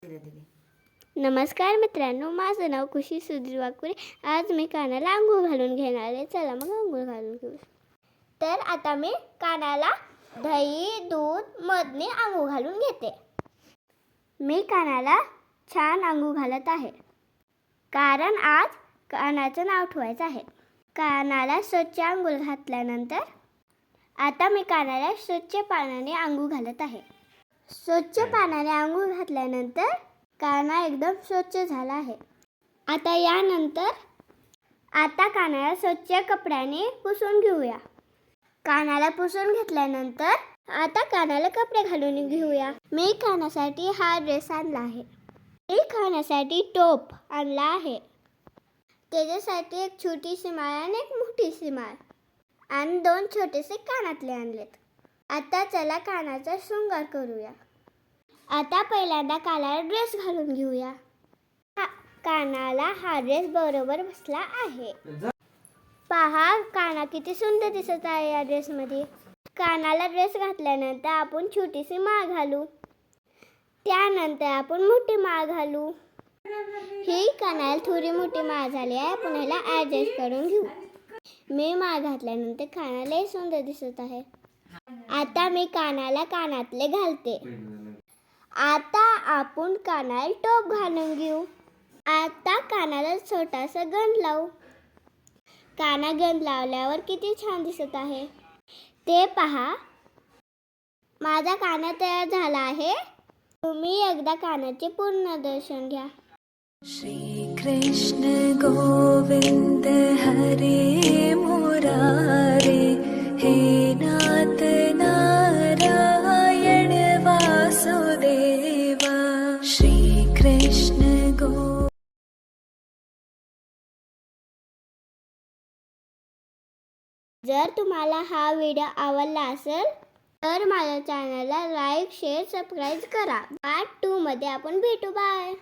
नमस्कार मित्रांनो, माझं नाव खुशी सुधीर वाकुरे. आज मी कानाला अंघोळ घालून घेणार आहे. चला मग अंघोळ घालून घेऊ. तर आता मी कानाला दही, दूध, मधने अंघोळ घालून घेते. मी कानाला छान अंघोळ घालत आहे, कारण आज कानाचं नाव ठेवायचं आहे. कानाला स्वच्छ अंघोळ घातल्यानंतर आता मी कानाला स्वच्छ पाण्याने अंघोळ घालत आहे. स्वच्छ पाण्याने अंघोळ घातल्यानंतर काना एकदम स्वच्छ झाला आहे. आता कानाला स्वच्छ कपड्याने पुसून घेऊया. कानाला पुसून घेतल्यानंतर आता कानाला कपडे घालून घेऊया. मी कानासाठी हा ड्रेस आणला आहे. मी कानासाठी टोप आणला आहे. त्याच्यासाठी एक छोटीशी माळ आणि एक मोठीशी माळ आणि 2 छोटेसे कानातले आणलेत. आता चला कानाचा शृंगार करूया. आता पहिल्यांदा कानाला ड्रेस घालून घेऊया. कानाला हा ड्रेस बरोबर बसला आहे. पहा काना किती सुंदर दिसत आहे या ड्रेसमध्ये. कानाला ड्रेस घातल्यानंतर आपण छोटीशी माळ घालू. त्यानंतर आपण मोठी माळ घालू. ही कानाला थोडी मोठी माळ झाली आहे. आपण ह्याला ॲडजस्ट करून घेऊ. मी माळ घातल्यानंतर कानाला सुंदर दिसत आहे. आता मी कानाला कानातले घालते. आता आपण कानाला टोप घालून घेऊ. आता कानाला छोटासा गंध लावू. काना गंध लावल्यावर किती छान दिसत आहे ते पहा. माझा काना तयार झाला आहे. तुम्ही एकदा कानाचे पूर्ण दर्शन घ्या. श्री कृष्ण गोविंद हरे मुरारे, हे नाथ नारायण वासुदेवा. श्री कृष्ण जर तुम्हाला हा व्हिडिओ आवडला असेल तर माझ्या चॅनलला लाईक, शेअर, सबस्क्राईब करा. पार्ट 2 मध्ये आपण भेटू. बाय.